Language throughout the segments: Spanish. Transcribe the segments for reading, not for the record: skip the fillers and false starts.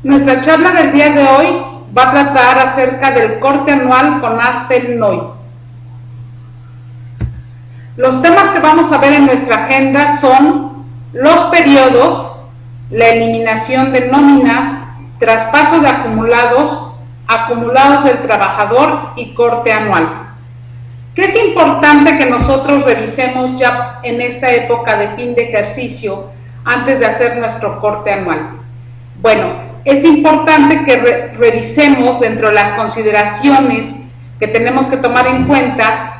Nuestra charla del día de hoy va a tratar acerca del corte anual con Aspel-Noy. Los temas que vamos a ver en nuestra agenda son los periodos, la eliminación de nóminas, traspaso de acumulados, acumulados del trabajador y corte anual. ¿Qué es importante que nosotros revisemos ya en esta época de fin de ejercicio antes de hacer nuestro corte anual? Bueno, es importante que revisemos dentro de las consideraciones que tenemos que tomar en cuenta,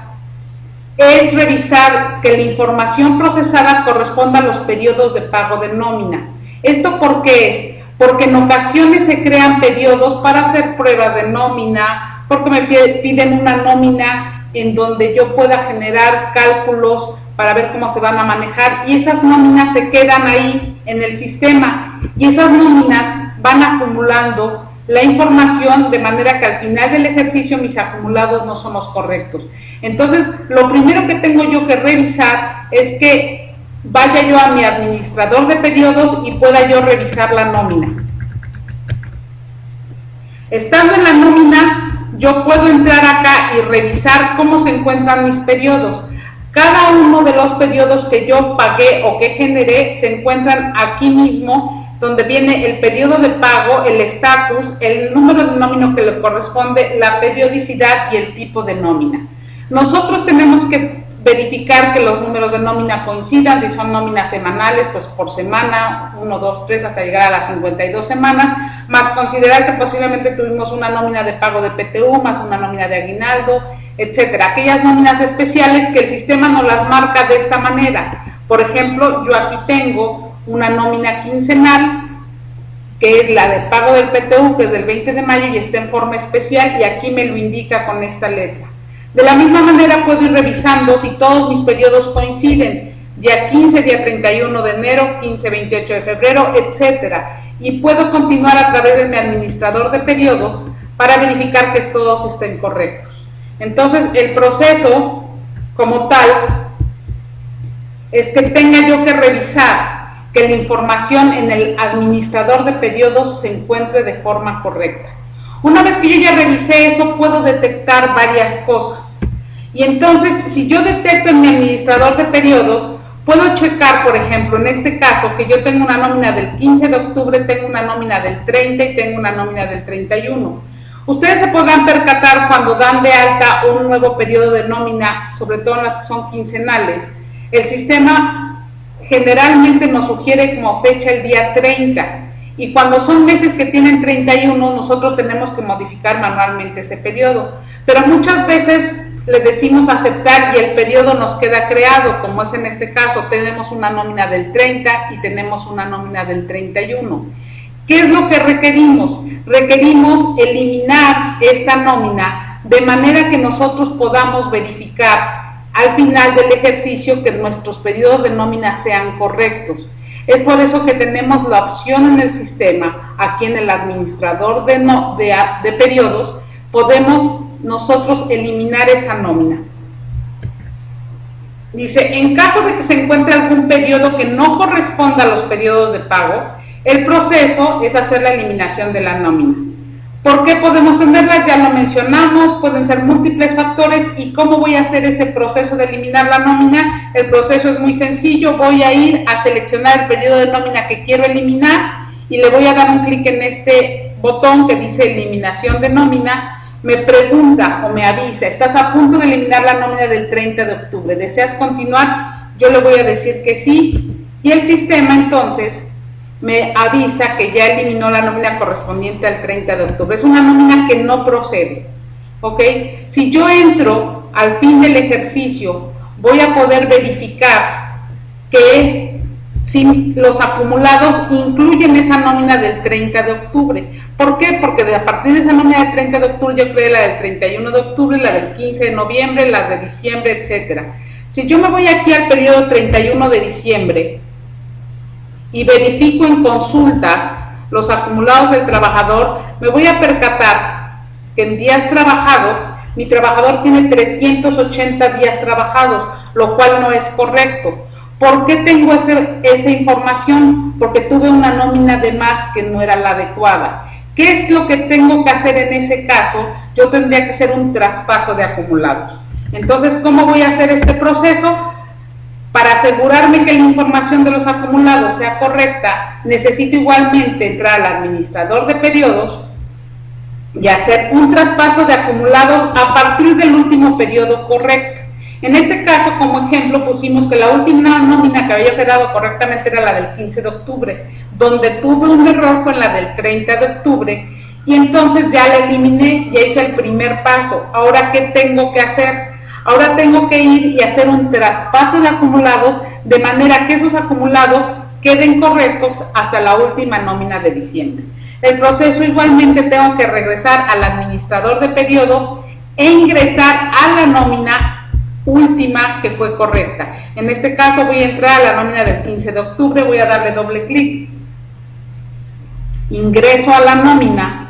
es revisar que la información procesada corresponda a los periodos de pago de nómina. ¿Esto por qué es? Porque en ocasiones se crean periodos para hacer pruebas de nómina, porque me piden una nómina en donde yo pueda generar cálculos para ver cómo se van a manejar, y esas nóminas se quedan ahí en el sistema, y esas nóminas van acumulando la información de manera que al final del ejercicio mis acumulados no son los correctos. Entonces, lo primero que tengo yo que revisar es que vaya yo a mi administrador de periodos y pueda yo revisar la nómina. Estando en la nómina, yo puedo entrar acá y revisar cómo se encuentran mis periodos. Cada uno de los periodos que yo pagué o que generé se encuentran aquí mismo, donde viene el periodo de pago, el estatus, el número de nómina que le corresponde, la periodicidad y el tipo de nómina. Nosotros tenemos que verificar que los números de nómina coincidan. Si son nóminas semanales, pues por semana, 1, 2, 3, hasta llegar a las 52 semanas, más considerar que posiblemente tuvimos una nómina de pago de PTU, más una nómina de aguinaldo, etcétera. Aquellas nóminas especiales que el sistema nos las marca de esta manera. Por ejemplo, yo aquí tengo una nómina quincenal, que es la de pago del PTU, que es del 20 de mayo y está en forma especial, y aquí me lo indica con esta letra. De la misma manera puedo ir revisando si todos mis periodos coinciden, día 15, día 31 de enero, 15, 28 de febrero, etcétera. Y puedo continuar a través de mi administrador de periodos para verificar que todos estén correctos. Entonces, el proceso como tal es que tenga yo que revisar que la información en el administrador de periodos se encuentre de forma correcta. Una vez que yo ya revisé eso, puedo detectar varias cosas. Y entonces, si yo detecto en mi administrador de periodos, puedo checar, por ejemplo, en este caso, que yo tengo una nómina del 15 de octubre, tengo una nómina del 30 y tengo una nómina del 31. Ustedes se podrán percatar cuando dan de alta un nuevo periodo de nómina, sobre todo en las que son quincenales. El sistema generalmente nos sugiere como fecha el día 30. Y cuando son meses que tienen 31, nosotros tenemos que modificar manualmente ese periodo. Pero muchas veces le decimos aceptar y el periodo nos queda creado, como es en este caso, tenemos una nómina del 30 y tenemos una nómina del 31. ¿Qué es lo que requerimos? Requerimos eliminar esta nómina de manera que nosotros podamos verificar al final del ejercicio que nuestros periodos de nómina sean correctos. Es por eso que tenemos la opción en el sistema, aquí en el administrador de periodos, podemos nosotros eliminar esa nómina. Dice, en caso de que se encuentre algún periodo que no corresponda a los periodos de pago, el proceso es hacer la eliminación de la nómina. ¿Por qué podemos tenerla? Ya lo mencionamos, pueden ser múltiples factores. ¿Y cómo voy a hacer ese proceso de eliminar la nómina? El proceso es muy sencillo, voy a ir a seleccionar el periodo de nómina que quiero eliminar y le voy a dar un clic en este botón que dice eliminación de nómina. Me pregunta o me avisa, estás a punto de eliminar la nómina del 30 de octubre, ¿deseas continuar? Yo le voy a decir que sí, y el sistema entonces me avisa que ya eliminó la nómina correspondiente al 30 de octubre. Es una nómina que no procede, ¿ok? Si yo entro al fin del ejercicio, voy a poder verificar que si los acumulados incluyen esa nómina del 30 de octubre. ¿Por qué? Porque a partir de esa nómina del 30 de octubre yo creé la del 31 de octubre, la del 15 de noviembre, las de diciembre, etcétera. Si yo me voy aquí al periodo 31 de diciembre y verifico en consultas los acumulados del trabajador, me voy a percatar que en días trabajados, mi trabajador tiene 380 días trabajados, lo cual no es correcto. ¿Por qué tengo esa información? Porque tuve una nómina de más que no era la adecuada. ¿Qué es lo que tengo que hacer en ese caso? Yo tendría que hacer un traspaso de acumulados. Entonces, ¿cómo voy a hacer este proceso? Para asegurarme que la información de los acumulados sea correcta, necesito igualmente entrar al administrador de periodos y hacer un traspaso de acumulados a partir del último periodo correcto. En este caso, como ejemplo, pusimos que la última nómina que había operado correctamente era la del 15 de octubre, donde tuve un error con la del 30 de octubre, y entonces ya la eliminé, ya hice el primer paso. Ahora, ¿qué tengo que hacer? Ahora tengo que ir y hacer un traspaso de acumulados, de manera que esos acumulados queden correctos hasta la última nómina de diciembre. El proceso igualmente tengo que regresar al administrador de periodo e ingresar a la nómina última que fue correcta. En este caso voy a entrar a la nómina del 15 de octubre, voy a darle doble clic, ingreso a la nómina.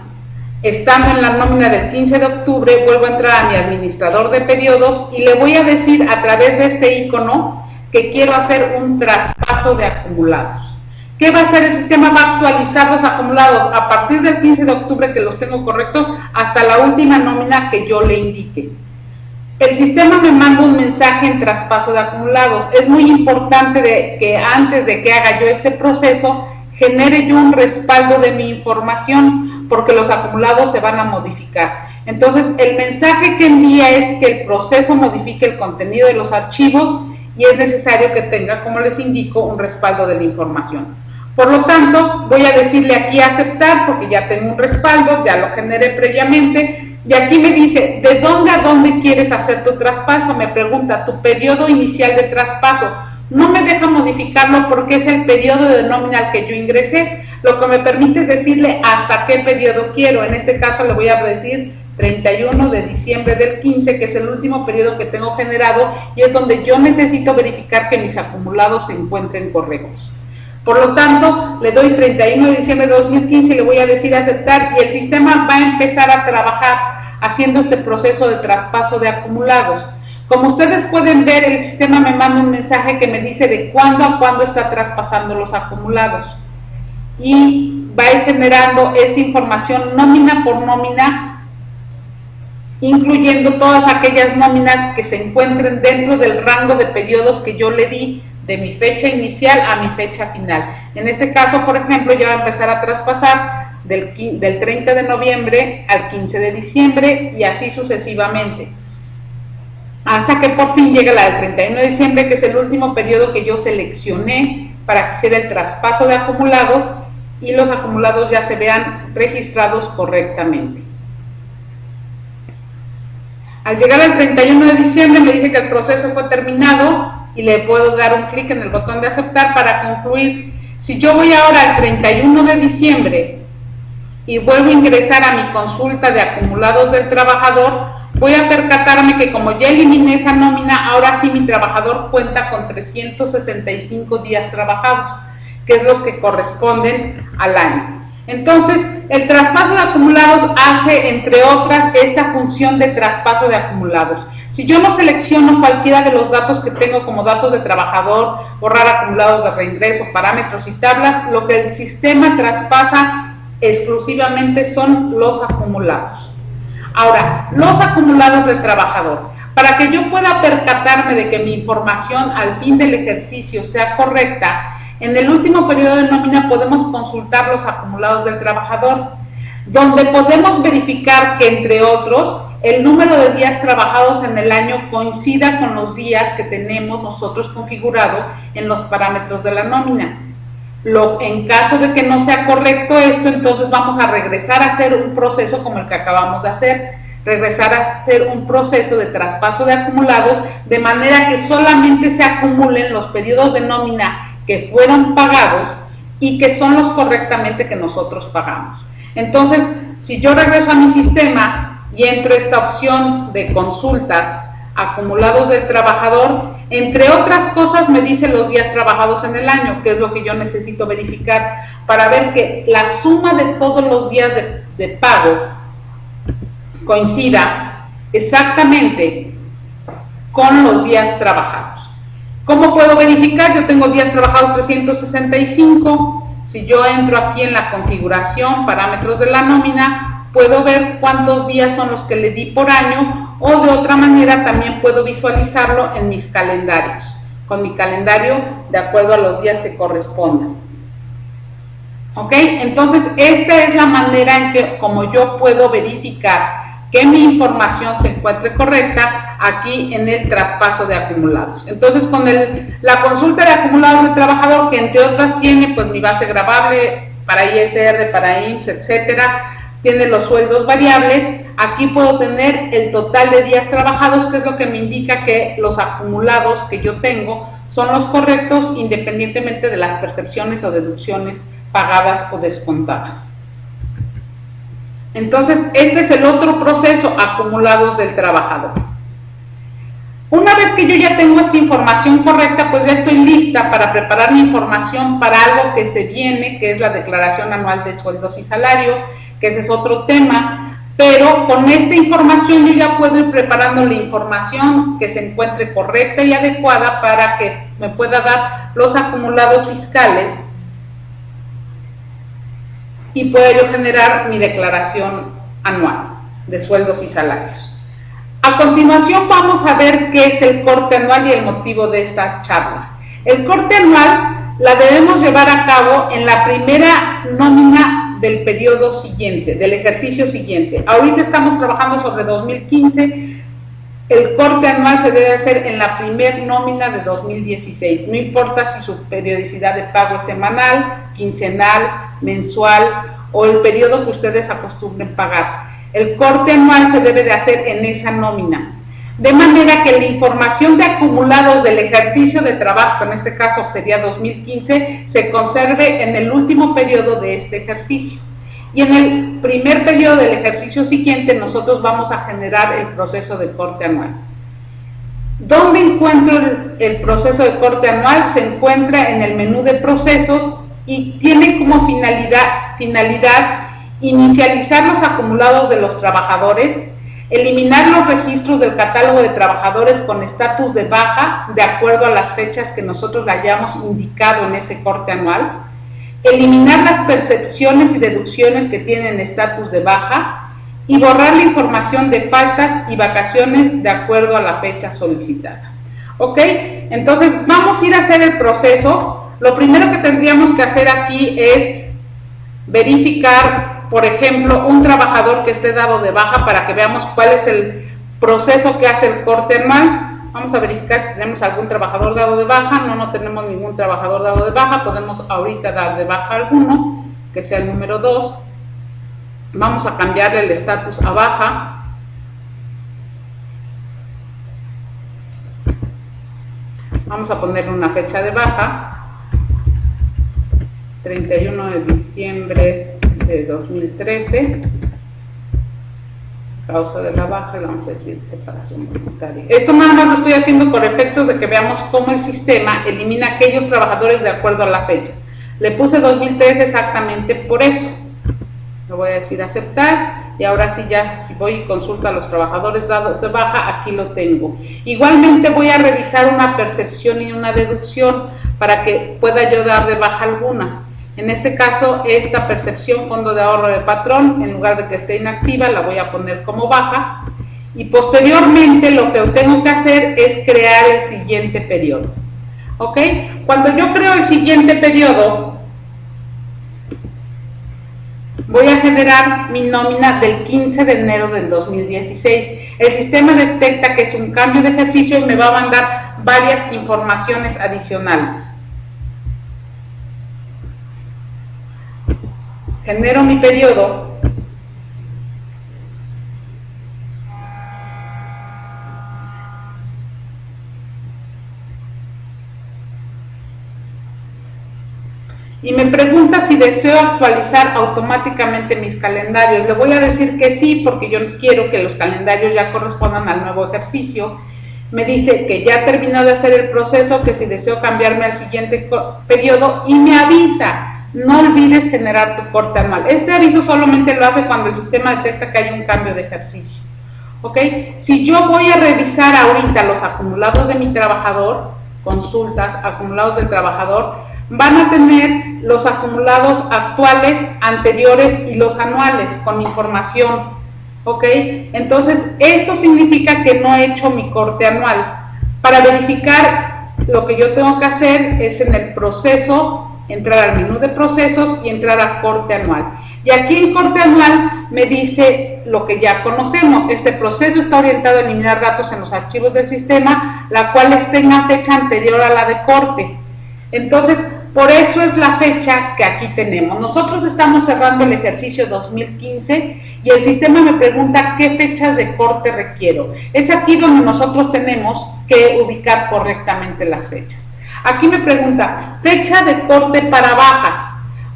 Estando en la nómina del 15 de octubre, vuelvo a entrar a mi administrador de periodos y le voy a decir a través de este icono que quiero hacer un traspaso de acumulados. ¿Qué va a hacer el sistema? Va a actualizar los acumulados a partir del 15 de octubre, que los tengo correctos, hasta la última nómina que yo le indique. El sistema me manda un mensaje en traspaso de acumulados. Es muy importante que antes de que haga yo este proceso, genere yo un respaldo de mi información, porque los acumulados se van a modificar. Entonces, el mensaje que envía es que el proceso modifique el contenido de los archivos y es necesario que tenga, como les indico, un respaldo de la información. Por lo tanto, voy a decirle aquí aceptar, porque ya tengo un respaldo, ya lo generé previamente. Y aquí me dice, ¿de dónde a dónde quieres hacer tu traspaso? Me pregunta, tu periodo inicial de traspaso. No me deja modificarlo porque es el periodo de nómina al que yo ingresé. Lo que me permite es decirle hasta qué periodo quiero. En este caso le voy a decir 31 de diciembre del 15, que es el último periodo que tengo generado y es donde yo necesito verificar que mis acumulados se encuentren correctos. Por lo tanto, le doy 31 de diciembre de 2015 y le voy a decir aceptar, y el sistema va a empezar a trabajar haciendo este proceso de traspaso de acumulados. Como ustedes pueden ver, el sistema me manda un mensaje que me dice de cuándo a cuándo está traspasando los acumulados y va a ir generando esta información nómina por nómina, incluyendo todas aquellas nóminas que se encuentren dentro del rango de periodos que yo le di, de mi fecha inicial a mi fecha final. En este caso, por ejemplo, ya va a empezar a traspasar del 30 de noviembre al 15 de diciembre y así sucesivamente, hasta que por fin llega la del 31 de diciembre, que es el último periodo que yo seleccioné para hacer el traspaso de acumulados y los acumulados ya se vean registrados correctamente. Al llegar al 31 de diciembre me dice que el proceso fue terminado y le puedo dar un clic en el botón de aceptar para concluir. Si yo voy ahora al 31 de diciembre y vuelvo a ingresar a mi consulta de acumulados del trabajador, voy a percatarme que como ya eliminé esa nómina, ahora sí mi trabajador cuenta con 365 días trabajados, que es los que corresponden al año. Entonces, el traspaso de acumulados hace, entre otras, esta función de traspaso de acumulados. Si yo no selecciono cualquiera de los datos que tengo como datos de trabajador, borrar acumulados de reingreso, parámetros y tablas, lo que el sistema traspasa exclusivamente son los acumulados. Ahora, los acumulados del trabajador. Para que yo pueda percatarme de que mi información al fin del ejercicio sea correcta, en el último periodo de nómina podemos consultar los acumulados del trabajador, donde podemos verificar que, entre otros, el número de días trabajados en el año coincida con los días que tenemos nosotros configurado en los parámetros de la nómina. En caso de que no sea correcto esto, entonces vamos a regresar a hacer un proceso como el que acabamos de hacer, regresar a hacer un proceso de traspaso de acumulados, de manera que solamente se acumulen los periodos de nómina que fueron pagados y que son los correctamente que nosotros pagamos. Entonces, si yo regreso a mi sistema y entro esta opción de consultas, acumulados del trabajador, entre otras cosas me dice los días trabajados en el año, que es lo que yo necesito verificar para ver que la suma de todos los días de pago coincida exactamente con los días trabajados. ¿Cómo puedo verificar? Yo tengo días trabajados 365. Si yo entro aquí en la configuración, parámetros de la nómina, puedo ver cuántos días son los que le di por año, o de otra manera también puedo visualizarlo en mis calendarios, con mi calendario de acuerdo a los días que correspondan. ¿Ok? Entonces, esta es la manera en que como yo puedo verificar que mi información se encuentre correcta aquí en el traspaso de acumulados. Entonces, con la consulta de acumulados de trabajador, que entre otras tiene pues mi base gravable para ISR, para IMSS, etcétera, tiene los sueldos variables, aquí puedo tener el total de días trabajados, que es lo que me indica que los acumulados que yo tengo son los correctos independientemente de las percepciones o deducciones pagadas o descontadas. Entonces, este es el otro proceso, acumulados del trabajador. Una vez que yo ya tengo esta información correcta, pues ya estoy lista para preparar mi información para algo que se viene, que es la declaración anual de sueldos y salarios, que ese es otro tema, pero con esta información yo ya puedo ir preparando la información que se encuentre correcta y adecuada para que me pueda dar los acumulados fiscales y pueda yo generar mi declaración anual de sueldos y salarios. A continuación vamos a ver qué es el corte anual y el motivo de esta charla. El corte anual la debemos llevar a cabo en la primera nómina del periodo siguiente, del ejercicio siguiente. Ahorita estamos trabajando sobre 2015, el corte anual se debe hacer en la primera nómina de 2016, no importa si su periodicidad de pago es semanal, quincenal, mensual o el periodo que ustedes acostumbren pagar. El corte anual se debe de hacer en esa nómina, de manera que la información de acumulados del ejercicio de trabajo, en este caso sería 2015, se conserve en el último periodo de este ejercicio. Y en el primer periodo del ejercicio siguiente nosotros vamos a generar el proceso de corte anual. ¿Dónde encuentro el proceso de corte anual? Se encuentra en el menú de procesos y tiene como finalidad inicializar los acumulados de los trabajadores, eliminar los registros del catálogo de trabajadores con estatus de baja de acuerdo a las fechas que nosotros le hayamos indicado en ese corte anual, eliminar las percepciones y deducciones que tienen estatus de baja y borrar la información de faltas y vacaciones de acuerdo a la fecha solicitada. ¿Ok? Entonces vamos a ir a hacer el proceso. Lo primero que tendríamos que hacer aquí es verificar, por ejemplo, un trabajador que esté dado de baja para que veamos cuál es el proceso que hace el corte anual. Vamos a verificar si tenemos algún trabajador dado de baja. No tenemos ningún trabajador dado de baja. Podemos ahorita dar de baja alguno, que sea el número 2. Vamos a cambiarle el estatus a baja. Vamos a ponerle una fecha de baja, 31 de diciembre de 2013, causa de la baja, le vamos a decir separación voluntaria. Esto nada más lo estoy haciendo por efectos de que veamos cómo el sistema elimina aquellos trabajadores de acuerdo a la fecha. Le puse 2013 exactamente por eso. Le voy a decir aceptar y ahora sí ya, si voy y consulto a los trabajadores dados de baja, aquí lo tengo. Igualmente voy a revisar una percepción y una deducción para que pueda yo dar de baja alguna. En este caso, esta percepción, fondo de ahorro de patrón, en lugar de que esté inactiva, la voy a poner como baja. Y posteriormente lo que tengo que hacer es crear el siguiente periodo. ¿Ok? Cuando yo creo el siguiente periodo, voy a generar mi nómina del 15 de enero del 2016. El sistema detecta que es un cambio de ejercicio y me va a mandar varias informaciones adicionales. Genero mi periodo. Y me pregunta si deseo actualizar automáticamente mis calendarios. Le voy a decir que sí, porque yo quiero que los calendarios ya correspondan al nuevo ejercicio. Me dice que ya terminó de hacer el proceso, que si deseo cambiarme al siguiente periodo y me avisa. No olvides generar tu corte anual. Este aviso solamente lo hace cuando el sistema detecta que hay un cambio de ejercicio. ¿Ok? Si yo voy a revisar ahorita los acumulados de mi trabajador, consultas, acumulados del trabajador, van a tener los acumulados actuales, anteriores y los anuales con información, ¿ok? Entonces, esto significa que no he hecho mi corte anual. Para verificar, lo que yo tengo que hacer es en el proceso, entrar al menú de procesos y entrar a corte anual. Y aquí en corte anual me dice lo que ya conocemos. Este proceso está orientado a eliminar datos en los archivos del sistema, la cual tenga fecha anterior a la de corte. Entonces, por eso es la fecha que aquí tenemos. Nosotros estamos cerrando el ejercicio 2015 y el sistema me pregunta qué fechas de corte requiero. Es aquí donde nosotros tenemos que ubicar correctamente las fechas. Aquí me pregunta, fecha de corte para bajas.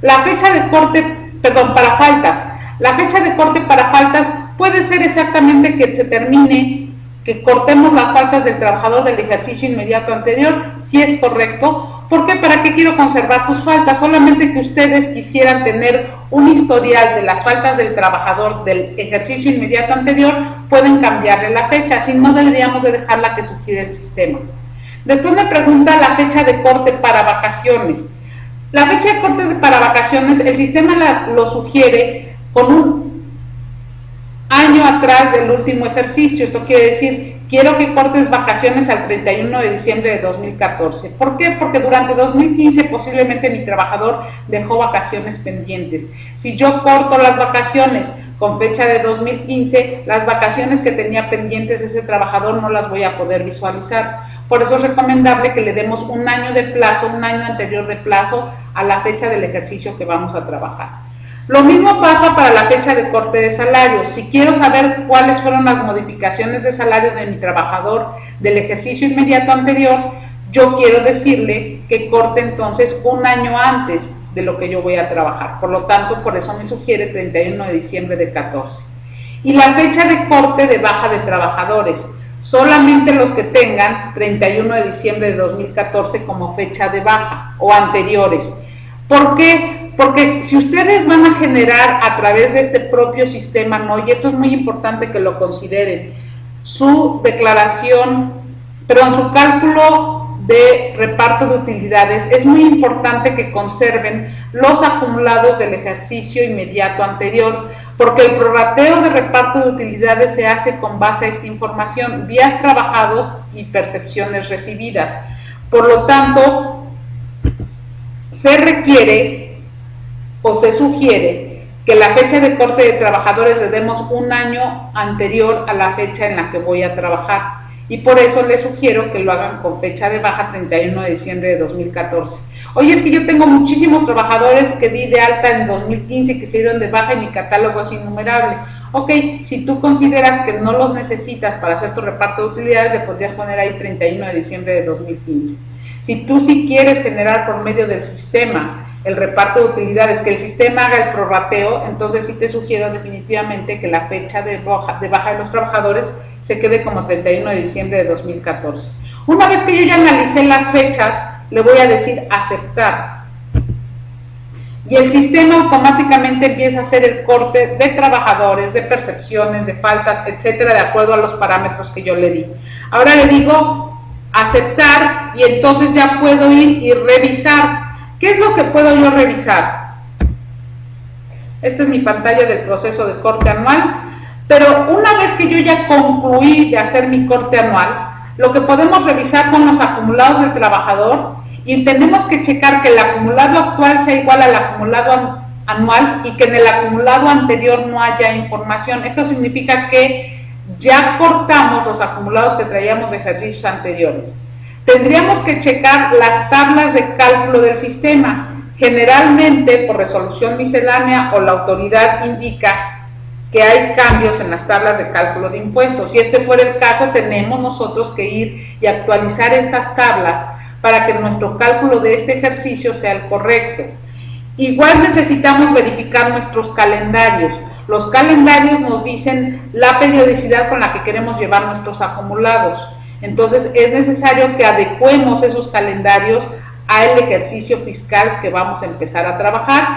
La fecha de corte, para faltas. La fecha de corte para faltas puede ser exactamente que se termine, que cortemos las faltas del trabajador del ejercicio inmediato anterior, si es correcto. ¿Por qué? ¿Para qué quiero conservar sus faltas? Solamente que ustedes quisieran tener un historial de las faltas del trabajador del ejercicio inmediato anterior, pueden cambiarle la fecha, si no deberíamos de dejarla que sugiere el sistema. Después me pregunta la fecha de corte para vacaciones. La fecha de corte para vacaciones, el sistema lo sugiere con un año atrás del último ejercicio. Esto quiere decir, quiero que cortes vacaciones al 31 de diciembre de 2014. ¿Por qué? Porque durante 2015 posiblemente mi trabajador dejó vacaciones pendientes. Si yo corto las vacaciones con fecha de 2015, las vacaciones que tenía pendientes ese trabajador no las voy a poder visualizar. Por eso es recomendable que le demos un año de plazo, un año anterior de plazo a la fecha del ejercicio que vamos a trabajar. Lo mismo pasa para la fecha de corte de salario. Si quiero saber cuáles fueron las modificaciones de salario de mi trabajador del ejercicio inmediato anterior, yo quiero decirle que corte entonces un año antes de lo que yo voy a trabajar. Por lo tanto, por eso me sugiere 31 de diciembre de 14. Y la fecha de corte de baja de trabajadores. Solamente los que tengan 31 de diciembre de 2014 como fecha de baja o anteriores. ¿Por qué? Porque si ustedes van a generar a través de este propio sistema, ¿no? Y esto es muy importante que lo consideren, su declaración, su cálculo de reparto de utilidades, es muy importante que conserven los acumulados del ejercicio inmediato anterior, porque el prorrateo de reparto de utilidades se hace con base a esta información, días trabajados y percepciones recibidas. Por lo tanto, se requiere o se sugiere que la fecha de corte de trabajadores le demos un año anterior a la fecha en la que voy a trabajar. Y por eso les sugiero que lo hagan con fecha de baja 31 de diciembre de 2014. Oye, es que yo tengo muchísimos trabajadores que di de alta en 2015 y que se dieron de baja y mi catálogo es innumerable. Ok, si tú consideras que no los necesitas para hacer tu reparto de utilidades, le podrías poner ahí 31 de diciembre de 2015. Si tú sí quieres generar por medio del sistema el reparto de utilidades, que el sistema haga el prorrateo, entonces sí te sugiero definitivamente que la fecha de baja de los trabajadores se quede como 31 de diciembre de 2014. Una vez que yo ya analicé las fechas, le voy a decir aceptar. Y el sistema automáticamente empieza a hacer el corte de trabajadores, de percepciones, de faltas, etcétera, de acuerdo a los parámetros que yo le di. Ahora le digo aceptar y entonces ya puedo ir y revisar. ¿Qué es lo que puedo yo revisar? Esta es mi pantalla del proceso de corte anual, pero una vez que yo ya concluí de hacer mi corte anual, lo que podemos revisar son los acumulados del trabajador y tenemos que checar que el acumulado actual sea igual al acumulado anual y que en el acumulado anterior no haya información. Esto significa que ya cortamos los acumulados que traíamos de ejercicios anteriores. Tendríamos que checar las tablas de cálculo del sistema. Generalmente, por resolución miscelánea o la autoridad indica que hay cambios en las tablas de cálculo de impuestos. Si este fuera el caso, tenemos nosotros que ir y actualizar estas tablas para que nuestro cálculo de este ejercicio sea el correcto. Igual necesitamos verificar nuestros calendarios. Los calendarios nos dicen la periodicidad con la que queremos llevar nuestros acumulados. Entonces es necesario que adecuemos esos calendarios al ejercicio fiscal que vamos a empezar a trabajar.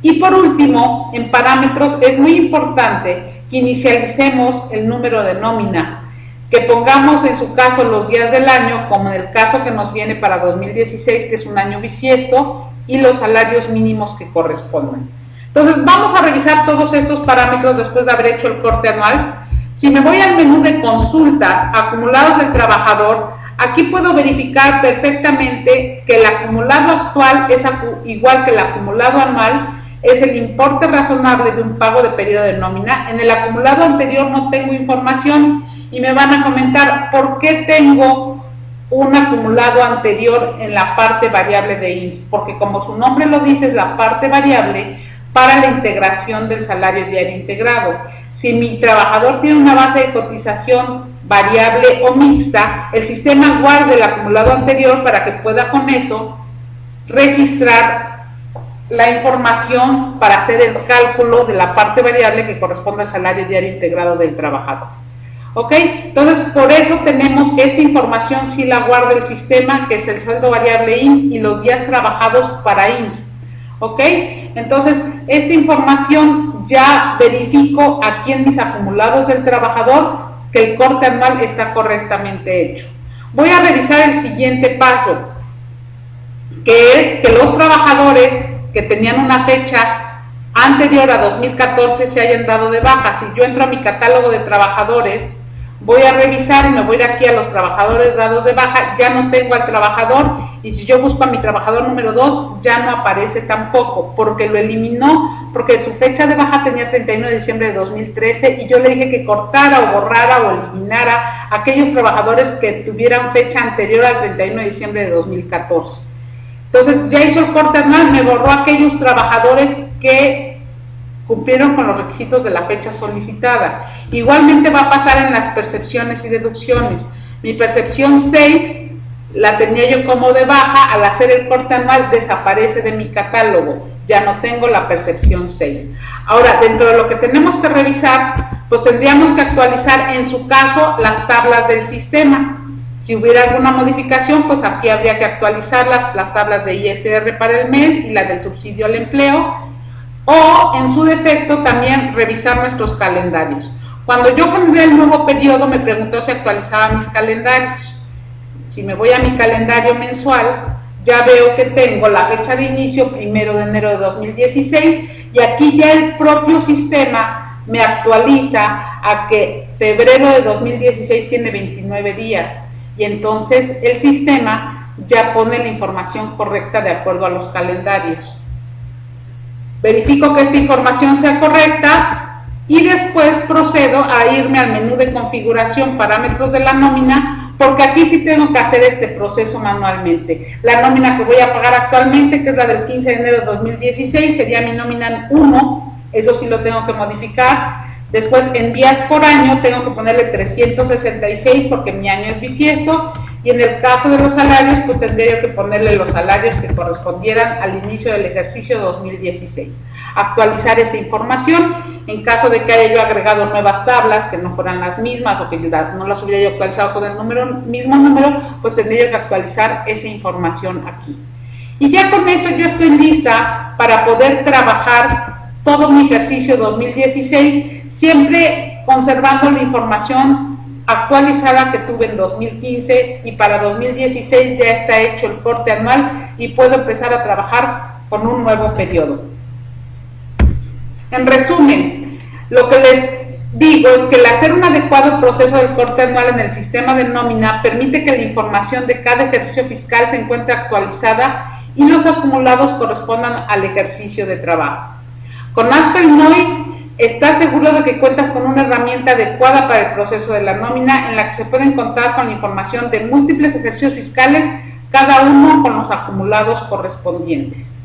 Y por último, en parámetros es muy importante que inicialicemos el número de nómina. que pongamos en su caso los días del año, como en el caso que nos viene para 2016, que es un año bisiesto, y los salarios mínimos que correspondan. Entonces vamos a revisar todos estos parámetros después de haber hecho el corte anual. Si me voy al menú de consultas, acumulados del trabajador, aquí puedo verificar perfectamente que el acumulado actual es igual que el acumulado anual, es el importe razonable de un pago de periodo de nómina. En el acumulado anterior no tengo información y me van a comentar por qué tengo un acumulado anterior en la parte variable de IMSS, porque como su nombre lo dice, es la parte variable para la integración del salario diario integrado. Si mi trabajador tiene una base de cotización variable o mixta, el sistema guarda el acumulado anterior para que pueda con eso registrar la información para hacer el cálculo de la parte variable que corresponde al salario diario integrado del trabajador. ¿Ok? Entonces, por eso tenemos que esta información sí la guarda el sistema, que es el saldo variable IMSS y los días trabajados para IMSS. ¿Ok? Entonces, esta información ya verifico aquí en mis acumulados del trabajador que el corte anual está correctamente hecho. Voy a revisar el siguiente paso, que es que los trabajadores que tenían una fecha anterior a 2014 se hayan dado de baja. Si yo entro a mi catálogo de trabajadores, voy a revisar y me voy a ir aquí a los trabajadores dados de baja, ya no tengo al trabajador, y si yo busco a mi trabajador número 2, ya no aparece tampoco, porque lo eliminó, porque su fecha de baja tenía 31 de diciembre de 2013, y yo le dije que cortara o borrara o eliminara aquellos trabajadores que tuvieran fecha anterior al 31 de diciembre de 2014. Entonces ya hizo el corte anual, me borró aquellos trabajadores que cumplieron con los requisitos de la fecha solicitada. Igualmente va a pasar en las percepciones y deducciones. Mi percepción 6 la tenía yo como de baja, al hacer el corte anual desaparece de mi catálogo, ya no tengo la percepción 6. Ahora, dentro de lo que tenemos que revisar, pues tendríamos que actualizar en su caso las tablas del sistema. Si hubiera alguna modificación, pues aquí habría que actualizar las tablas de ISR para el mes y la del subsidio al empleo, o en su defecto también revisar nuestros calendarios. Cuando yo pondré el nuevo periodo me preguntó si actualizaba mis calendarios. Si me voy a mi calendario mensual, ya veo que tengo la fecha de inicio 1 de enero de 2016 y aquí ya el propio sistema me actualiza a que febrero de 2016 tiene 29 días y entonces el sistema ya pone la información correcta de acuerdo a los calendarios. Verifico que esta información sea correcta y después procedo a irme al menú de configuración, parámetros de la nómina, porque aquí sí tengo que hacer este proceso manualmente. La nómina que voy a pagar actualmente, que es la del 15 de enero de 2016, sería mi nómina 1, eso sí lo tengo que modificar. Después, en días por año, tengo que ponerle 366 porque mi año es bisiesto. Y en el caso de los salarios, pues tendría que ponerle los salarios que correspondieran al inicio del ejercicio 2016. Actualizar esa información. En caso de que haya yo agregado nuevas tablas que no fueran las mismas o que no las hubiera yo actualizado con el mismo número, pues tendría que actualizar esa información aquí. Y ya con eso yo estoy lista para poder trabajar todo mi ejercicio 2016, siempre conservando la información actualizada que tuve en 2015 y para 2016 ya está hecho el corte anual y puedo empezar a trabajar con un nuevo periodo. En resumen, lo que les digo es que el hacer un adecuado proceso del corte anual en el sistema de nómina permite que la información de cada ejercicio fiscal se encuentre actualizada y los acumulados correspondan al ejercicio de trabajo. Con Aspel NOI estás seguro de que cuentas con una herramienta adecuada para el proceso de la nómina en la que se puede encontrar con la información de múltiples ejercicios fiscales, cada uno con los acumulados correspondientes.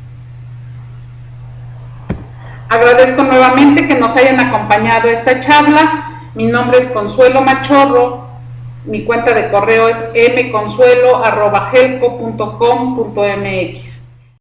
Agradezco nuevamente que nos hayan acompañado a esta charla. Mi nombre es Consuelo Machorro, mi cuenta de correo es mconsuelo@helco.com.mx.